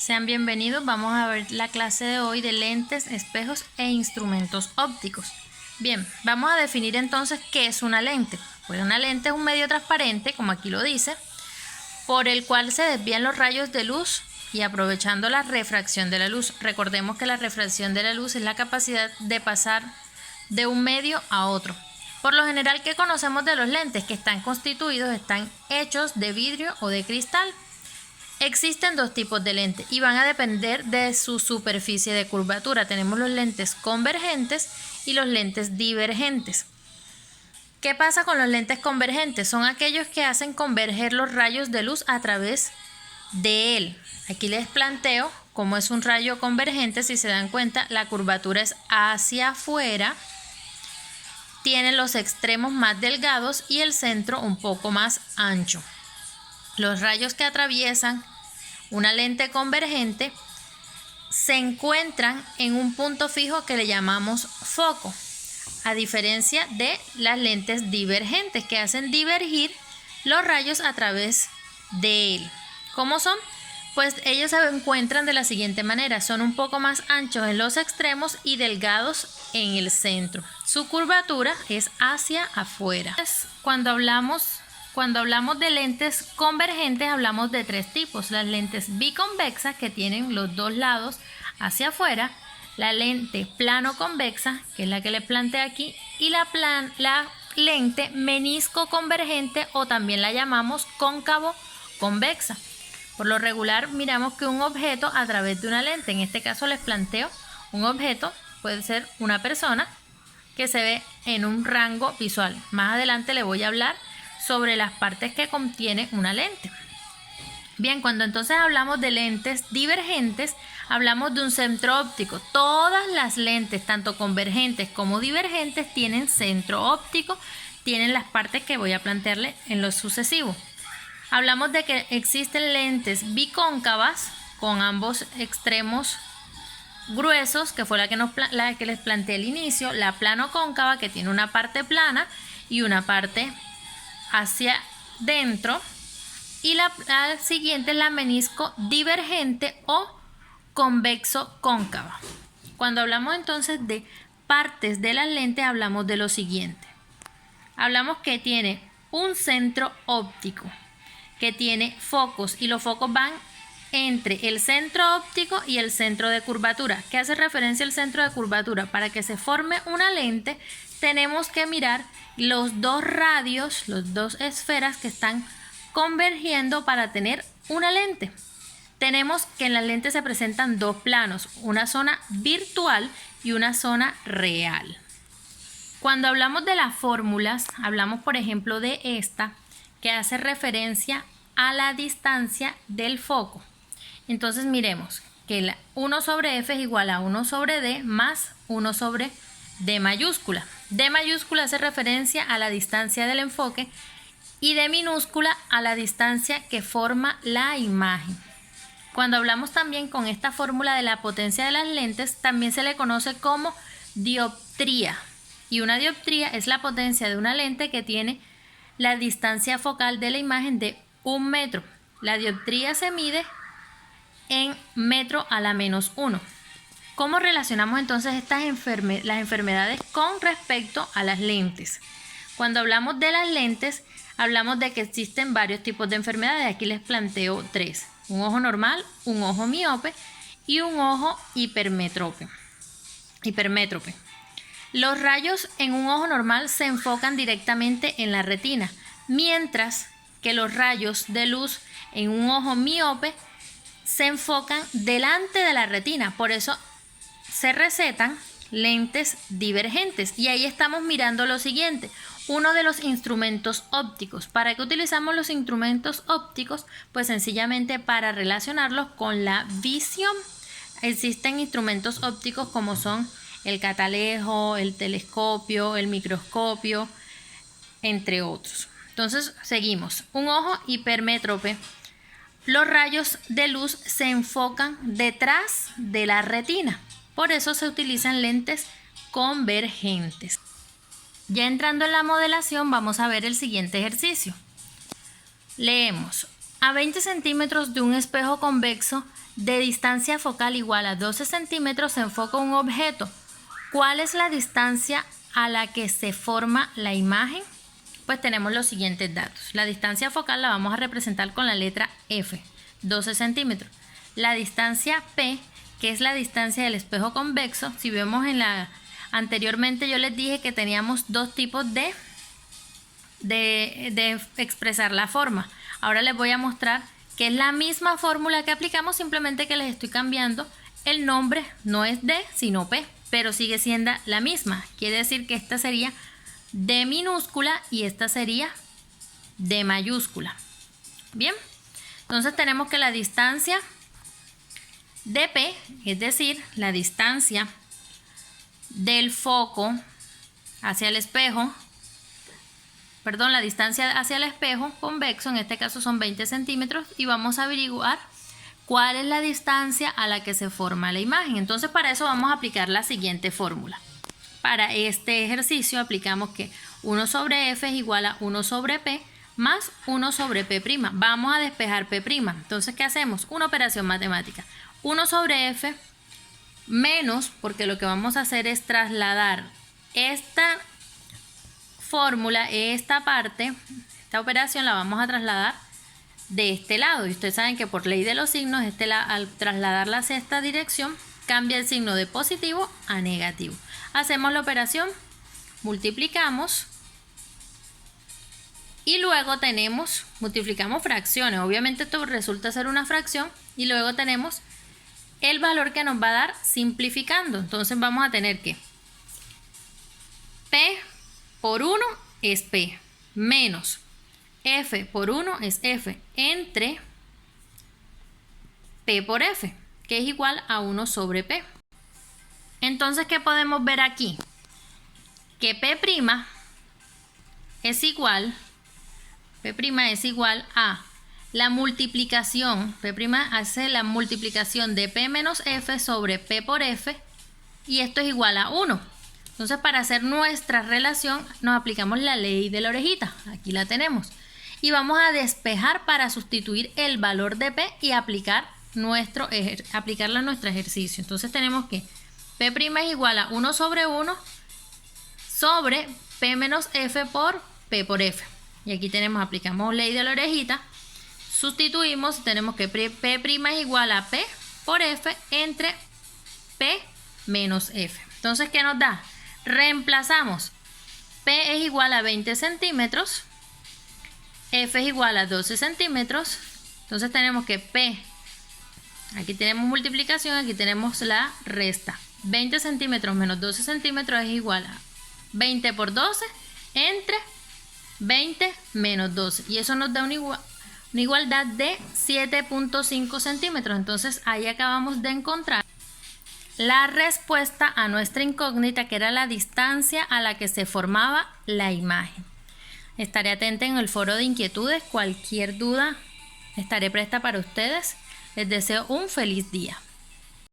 Sean bienvenidos, vamos a ver la clase de hoy de lentes, espejos e instrumentos ópticos. Bien, vamos a definir entonces qué es una lente. Pues una lente es un medio transparente, como aquí lo dice, por el cual se desvían los rayos de luz y aprovechando la refracción de la luz. Recordemos que la refracción de la luz es la capacidad de pasar de un medio a otro. Por lo general, ¿qué conocemos de los lentes? Que están hechos de vidrio o de cristal. Existen dos tipos de lentes y van a depender de su superficie de curvatura. Tenemos los lentes convergentes y los lentes divergentes. ¿Qué pasa con los lentes convergentes? Son aquellos que hacen converger los rayos de luz a través de él. Aquí les planteo cómo es un rayo convergente. Si se dan cuenta, la curvatura es hacia afuera, tiene los extremos más delgados y el centro un poco más ancho. Los rayos que atraviesan una lente convergente se encuentran en un punto fijo que le llamamos foco, a diferencia de las lentes divergentes que hacen divergir los rayos a través de él. ¿Cómo son? Pues ellos se encuentran de la siguiente manera: son un poco más anchos en los extremos y delgados en el centro. Su curvatura es hacia afuera. Cuando hablamos de lentes convergentes, hablamos de tres tipos: las lentes biconvexas, que tienen los dos lados hacia afuera, la lente plano convexa, que es la que les planteé aquí, y la lente menisco convergente, o también la llamamos cóncavo convexa. Por lo regular miramos que un objeto a través de una lente, en este caso les planteo un objeto, puede ser una persona que se ve en un rango visual. Más adelante le voy a hablar sobre las partes que contiene una lente. Bien, cuando entonces hablamos de lentes divergentes, hablamos de un centro óptico. Todas las lentes, tanto convergentes como divergentes, tienen centro óptico, tienen las partes que voy a plantearle en lo sucesivo. Hablamos de que existen lentes bicóncavas con ambos extremos gruesos, que fue la que les planteé al inicio, la plano cóncava, que tiene una parte plana y una parte hacia dentro, y la siguiente es la menisco divergente o convexo cóncava. Cuando hablamos entonces de partes de las lentes, hablamos de lo siguiente: hablamos que tiene un centro óptico, que tiene focos, y los focos van entre el centro óptico y el centro de curvatura. ¿Qué hace referencia al centro de curvatura? Para que se forme una lente tenemos que mirar los dos radios, las dos esferas que están convergiendo para tener una lente. Tenemos que en las lentes se presentan dos planos, una zona virtual y una zona real. Cuando hablamos de las fórmulas, hablamos por ejemplo de esta, que hace referencia a la distancia del foco. Entonces miremos que 1 sobre F es igual a 1 sobre D más 1 sobre D mayúscula. D mayúscula hace referencia a la distancia del enfoque y D minúscula a la distancia que forma la imagen. Cuando hablamos también con esta fórmula de la potencia de las lentes, también se le conoce como dioptría. Y una dioptría es la potencia de una lente que tiene la distancia focal de la imagen de 1 metro. La dioptría se mide en metro a la menos 1. ¿Cómo relacionamos entonces las enfermedades con respecto a las lentes? Cuando hablamos de las lentes, hablamos de que existen varios tipos de enfermedades. Aquí les planteo tres: un ojo normal, un ojo miope y un ojo hipermétrope. Los rayos en un ojo normal se enfocan directamente en la retina, mientras que los rayos de luz en un ojo miope se enfocan delante de la retina. Por eso se recetan lentes divergentes. Y ahí estamos mirando lo siguiente: uno de los instrumentos ópticos. ¿Para qué utilizamos los instrumentos ópticos? Pues sencillamente para relacionarlos con la visión. Existen instrumentos ópticos como son el catalejo, el telescopio, el microscopio, entre otros. Entonces seguimos. Un ojo hipermétrope. Los rayos de luz se enfocan detrás de la retina. Por eso se utilizan lentes convergentes. Ya entrando en la modelación, vamos a ver el siguiente ejercicio. Leemos: A 20 centímetros de un espejo convexo de distancia focal igual a 12 centímetros se enfoca un objeto. ¿Cuál es la distancia a la que se forma la imagen? Pues tenemos los siguientes datos. La distancia focal la vamos a representar con la letra F, 12 centímetros. La distancia P, que es la distancia del espejo convexo, si vemos anteriormente yo les dije que teníamos dos tipos de expresar la forma. Ahora les voy a mostrar que es la misma fórmula que aplicamos, simplemente que les estoy cambiando el nombre, no es D sino P, pero sigue siendo la misma. Quiere decir que esta sería D minúscula y esta sería D mayúscula. Bien, entonces tenemos que la distancia de P, es decir, la distancia del foco hacia el espejo, la distancia hacia el espejo convexo, en este caso son 20 centímetros, y vamos a averiguar cuál es la distancia a la que se forma la imagen. Entonces para eso vamos a aplicar la siguiente fórmula. Para este ejercicio aplicamos que 1 sobre F es igual a 1 sobre P más 1 sobre P'. Vamos a despejar P'. Entonces, ¿qué hacemos? Una operación matemática. 1 sobre F menos, porque lo que vamos a hacer es trasladar esta fórmula, esta parte, esta operación la vamos a trasladar de este lado. Y ustedes saben que por ley de los signos, al trasladarla hacia esta dirección, cambia el signo de positivo a negativo. Hacemos la operación, multiplicamos y luego multiplicamos fracciones. Obviamente esto resulta ser una fracción y luego tenemos el valor que nos va a dar simplificando. Entonces vamos a tener que P por 1 es P menos F por 1 es F entre P por F, que es igual a 1 sobre P. Entonces, ¿qué podemos ver aquí? Que P' es igual a la multiplicación, P' hace la multiplicación de P menos F sobre P por F, y esto es igual a 1. Entonces, para hacer nuestra relación, nos aplicamos la ley de la orejita. Aquí la tenemos. Y vamos a despejar para sustituir el valor de P y aplicarla a nuestro ejercicio. Entonces, tenemos que P' es igual a 1 sobre 1 sobre P menos F por P por F. Y aquí aplicamos ley de la orejita, sustituimos, tenemos que P' es igual a P por F entre P menos F. Entonces, ¿qué nos da? Reemplazamos. P es igual a 20 centímetros, F es igual a 12 centímetros. Entonces tenemos que P, aquí tenemos multiplicación, aquí tenemos la resta. 20 centímetros menos 12 centímetros es igual a 20 por 12 entre 20 menos 12. Y eso nos da una igualdad de 7.5 centímetros. Entonces ahí acabamos de encontrar la respuesta a nuestra incógnita, que era la distancia a la que se formaba la imagen. Estaré atenta en el foro de inquietudes. Cualquier duda estaré presta para ustedes. Les deseo un feliz día.